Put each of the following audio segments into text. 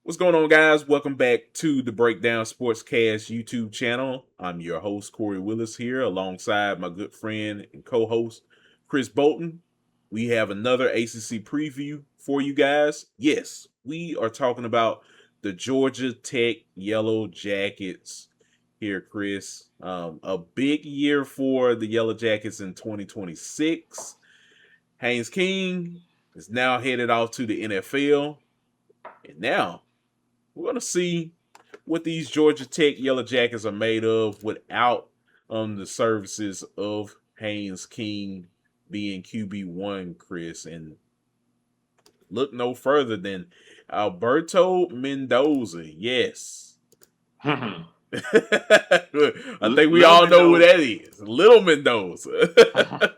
What's going on, guys? Welcome back to the Breakdown Sportscast YouTube channel. I'm your host, Kory Willis, here alongside my good friend and co host, Chris Bolton. We have another ACC preview for you guys. Yes, we are talking about the Georgia Tech Yellow Jackets here, Chris. A big year for the Yellow Jackets in 2026. Haynes King is now headed off to the NFL. And now we're going to see what these Georgia Tech Yellow Jackets are made of without the services of Haynes King being QB1, Chris. And look no further than Alberto Mendoza. Yes. I think we Little all know who Mendoza. that is. Little Mendoza.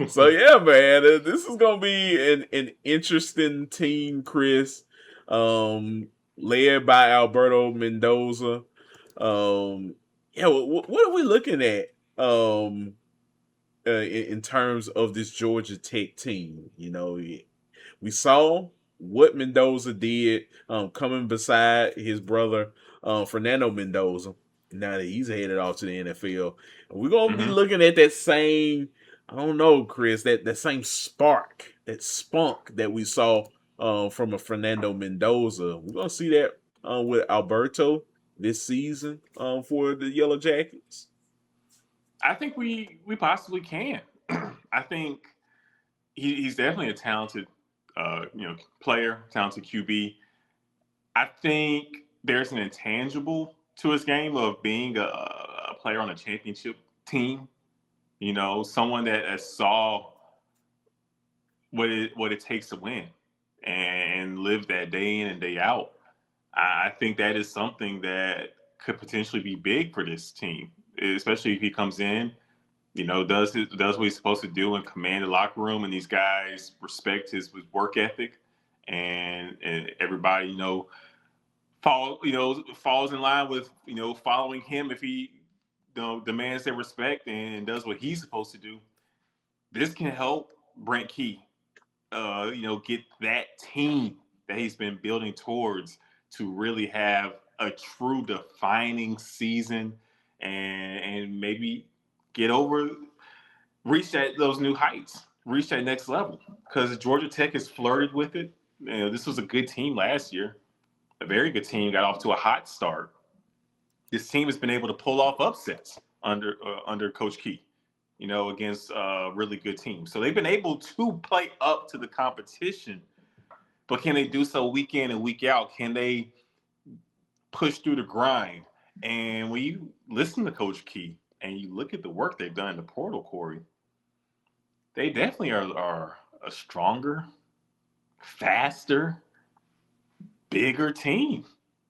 So yeah, man, this is gonna be an interesting team, Chris. Um, Led by Alberto Mendoza. Yeah, what are we looking at? In terms of this Georgia Tech team, we saw what Mendoza did, coming beside his brother, Fernando Mendoza. Now that he's headed off to the NFL, we're gonna be hmm looking at that same. I don't know, Chris. That same spark, that spunk that we saw from a Fernando Mendoza. We're gonna see that with Alberto this season for the Yellow Jackets. I think we possibly can. I think he's definitely a talented player, talented QB. I think there's an intangible to his game of being a player on a championship team. You know, someone that saw what it takes to win and live that day in and day out. I think that is something that could potentially be big for this team, especially if he comes in, does what he's supposed to do and command the locker room, and these guys respect his work ethic, and everybody falls in line with following him if he demands their respect and does what he's supposed to do. This can help Brent Key get that team that he's been building towards to really have a true defining season and maybe get over, reach those new heights, reach that next level. Because Georgia Tech has flirted with it. This was a good team last year, a very good team, got off to a hot start. This team has been able to pull off upsets under Coach Key, against really good teams. So they've been able to play up to the competition, but can they do so week in and week out? Can they push through the grind? And when you listen to Coach Key and you look at the work they've done in the portal, Kory, they definitely are a stronger, faster, bigger team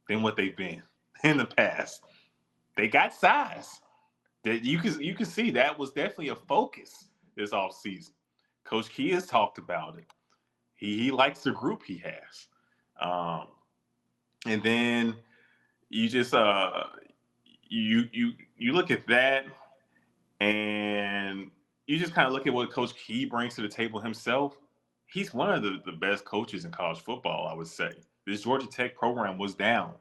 than what they've been in the past. They got size. That you can see that was definitely a focus this offseason. Coach Key has talked about it. He likes the group he has, and then you just you look at that, and you just kind of look at what Coach Key brings to the table himself. He's one of the best coaches in college football, I would say. This Georgia Tech program was down,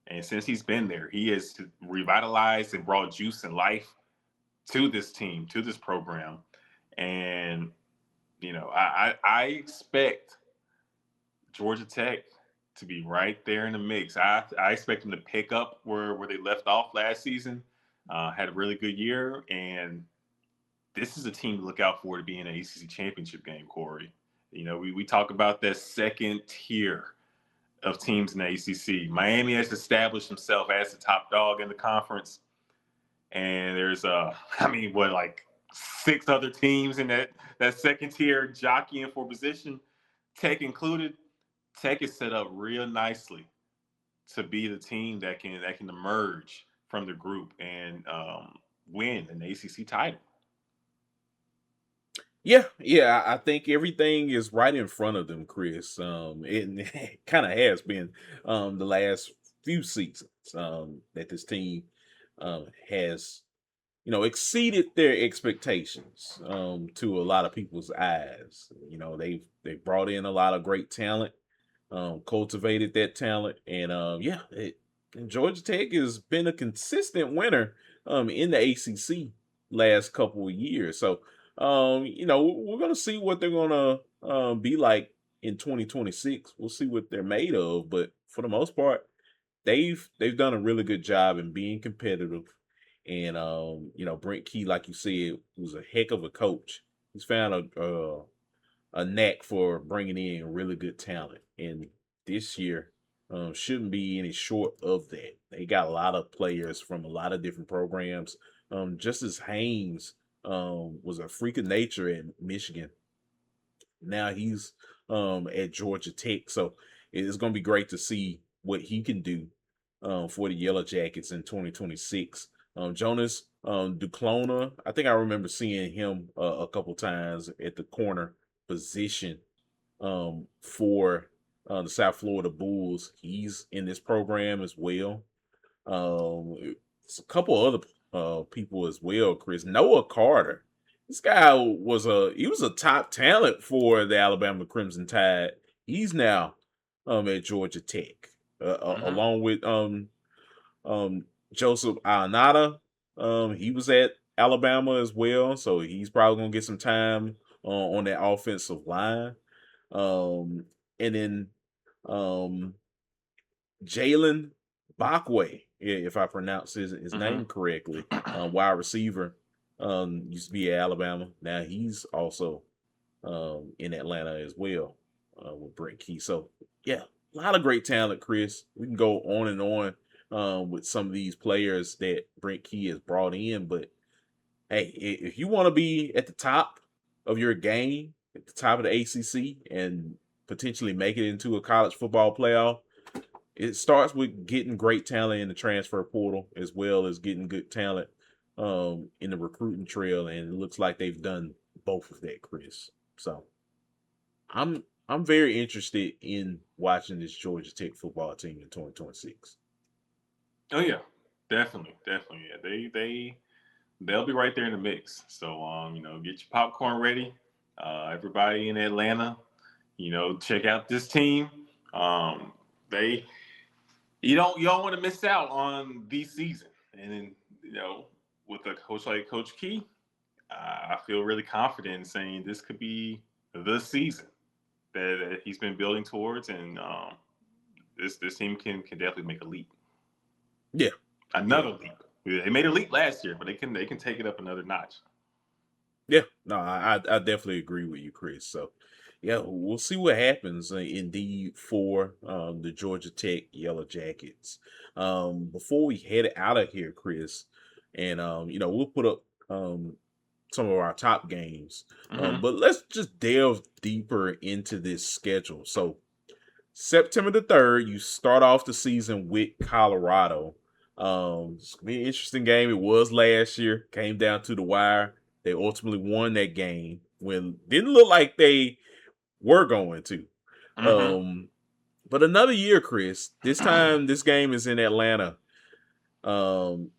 and since he's been there, he has revitalized and brought juice and life to this team, to this program. And, I expect Georgia Tech to be right there in the mix. I expect them to pick up where they left off last season, had a really good year. And this is a team to look out for to be in an ACC championship game, Kory. We talk about that second tier of teams in the ACC. Miami has established himself as the top dog in the conference, and there's like six other teams in that second tier jockeying for position, Tech included. Tech is set up real nicely to be the team that can emerge from the group and win an ACC title. Yeah, I think everything is right in front of them, Chris. It kind of has been the last few seasons that this team has, exceeded their expectations to a lot of people's eyes. They've brought in a lot of great talent cultivated that talent, and and Georgia Tech has been a consistent winner in the ACC last couple of years. So we're gonna see what they're gonna be like in 2026. We'll see what they're made of, but for the most part, they've done a really good job in being competitive. And Brent Key, like you said, was a heck of a coach. He's found a knack for bringing in really good talent, and this year shouldn't be any short of that. They got a lot of players from a lot of different programs. Justice Haynes was a freak of nature at Michigan. Now he's at Georgia Tech, so it's going to be great to see what he can do for the Yellow Jackets in 2026. Jonas Duclona, I think I remember seeing him a couple times at the corner position for the South Florida Bulls. He's in this program as well. It's a couple other people as well, Chris. Noah Carter. This guy was a top talent for the Alabama Crimson Tide. He's now at Georgia Tech, Mm-hmm. along with Joseph Alnada. He was at Alabama as well, so he's probably gonna get some time on that offensive line. And then um, Jalen Bakwe, if I pronounce his name correctly, wide receiver, used to be at Alabama. Now he's also in Atlanta as well with Brent Key. So yeah, a lot of great talent, Chris. We can go on and on with some of these players that Brent Key has brought in, but hey, if you want to be at the top of your game, at the top of the ACC, and potentially make it into a college football playoff, it starts with getting great talent in the transfer portal as well as getting good talent in the recruiting trail, and it looks like they've done both of that, Chris. So I'm very interested in watching this Georgia Tech football team in 2026. Oh yeah, definitely, definitely. Yeah, they'll be right there in the mix. So get your popcorn ready. Everybody in Atlanta, check out this team. They you don't want to miss out on the season. And then with a coach like Coach Key, I feel really confident in saying this could be the season that he's been building towards, and this team can definitely make a leap. Yeah, yeah. Another leap. They made a leap last year, but they can take it up another notch. Yeah, no, I definitely agree with you, Chris. So, yeah, we'll see what happens indeed for the Georgia Tech Yellow Jackets. Before we head out of here, Chris, and we'll put up some of our top games, Mm-hmm. but let's just delve deeper into this schedule. So, September the 3rd, you start off the season with Colorado. It's gonna be an interesting game. It was last year, came down to the wire. They ultimately won that game when didn't look like they were going to. Mm-hmm. Um, but another year, Chris. This time, this game is in Atlanta. Um,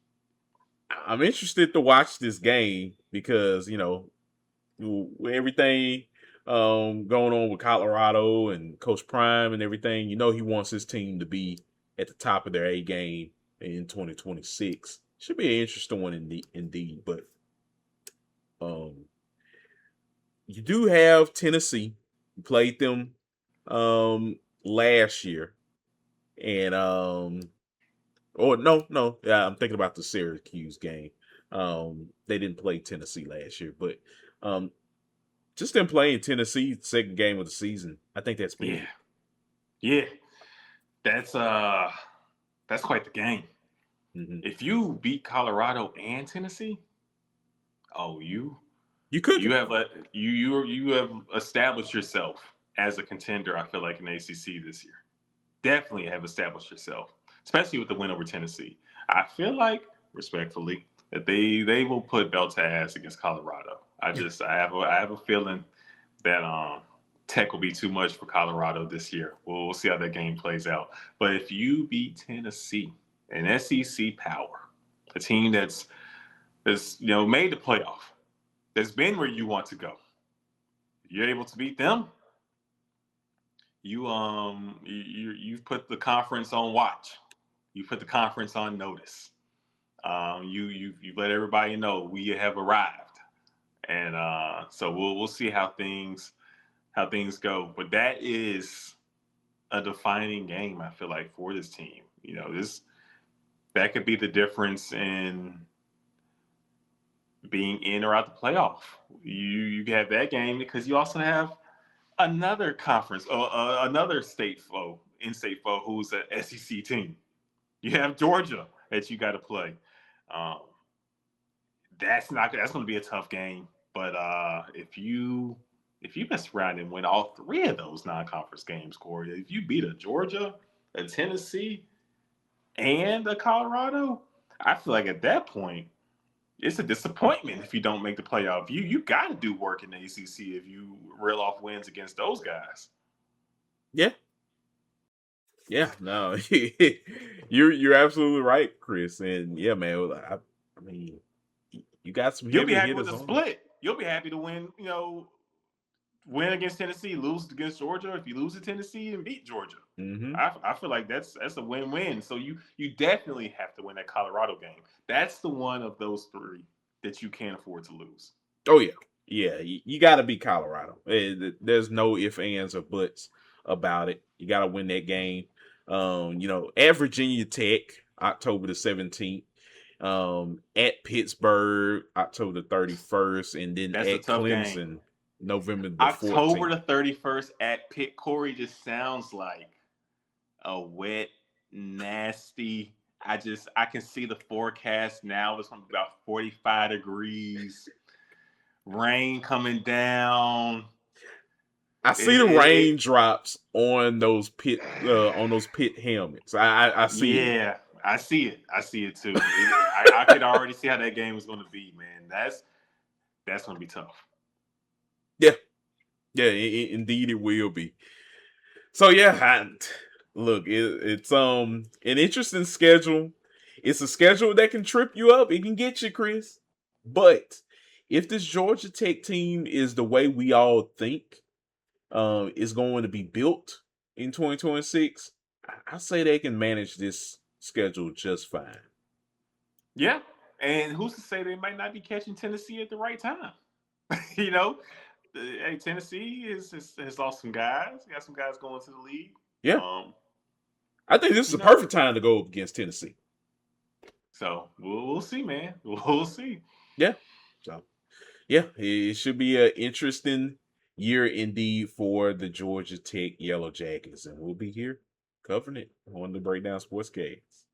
I'm interested to watch this game because with everything going on with Colorado and Coach Prime and everything, he wants his team to be at the top of their A game in 2026. Should be an interesting one indeed. But um, you do have Tennessee. You played them last year, and or no, yeah, I'm thinking about the Syracuse game. They didn't play Tennessee last year, but um, just them playing Tennessee, second game of the season. I think that's Yeah, big. yeah. That's uh, that's quite the game. Hmm. If you beat Colorado and Tennessee, oh, You you cooking? have a you have established yourself as a contender. I feel like in ACC this year, definitely have established yourself, especially with the win over Tennessee. I feel like, respectfully, that they will put belt to ass against Colorado. I have a feeling that Tech will be too much for Colorado this year. We'll see how that game plays out. But if you beat Tennessee, an SEC power, a team that's made the playoff, that's been where you want to go, you're able to beat them. you've put the conference on watch. You put the conference on notice. You let everybody know we have arrived, and so we'll see how things go. But that is a defining game. I feel like for this team, this that could be the difference in being in or out the playoff. You have that game because you also have another conference, another state foe, in-state foe, who's an SEC team. You have Georgia that you got to play. Um, that's going to be a tough game. But if you mess around and win all three of those non-conference games, Kory, if you beat a Georgia, a Tennessee, and a Colorado, I feel like at that point it's a disappointment if you don't make the playoff. You got to do work in the ACC if you reel off wins against those guys. Yeah. Yeah, no, you're absolutely right, Chris. And yeah, man, I mean, you got some You'll be heavy happy with hitters a on. split. You'll be happy to win. Win against Tennessee, lose against Georgia. If you lose to Tennessee and beat Georgia, Mm-hmm. I feel like that's a win-win. So you definitely have to win that Colorado game. That's the one of those three that you can't afford to lose. Oh yeah, yeah. You got to beat Colorado. There's no ifs, ands, or buts about it. You got to win that game. At Virginia Tech, October the 17th. At Pittsburgh, October the 31st, and then That's a at tough game. Clemson, November the October 14th. the 31st at Pitt. Kory, just sounds like a wet, nasty. I can see the forecast now. It's going to be about 45 degrees, rain coming down. I see the raindrops on those pit helmets. I see it. Yeah, I see it. I see it too. I could already see how that game is going to be, man. That's going to be tough. Yeah, yeah. Indeed, it will be. So yeah, look, it's an interesting schedule. It's a schedule that can trip you up. It can get you, Chris. But if this Georgia Tech team is the way we all think, is going to be built in 2026, I say they can manage this schedule just fine. Yeah, and who's to say they might not be catching Tennessee at the right time? you know, hey, Tennessee has lost some guys. Got some guys going to the league. Yeah, I think this is the perfect time to go up against Tennessee. So we'll see, man. We'll see. Yeah. So yeah, it should be an interesting year indeed for the Georgia Tech Yellow Jackets, and we'll be here covering it on the Breakdown Sports Cast.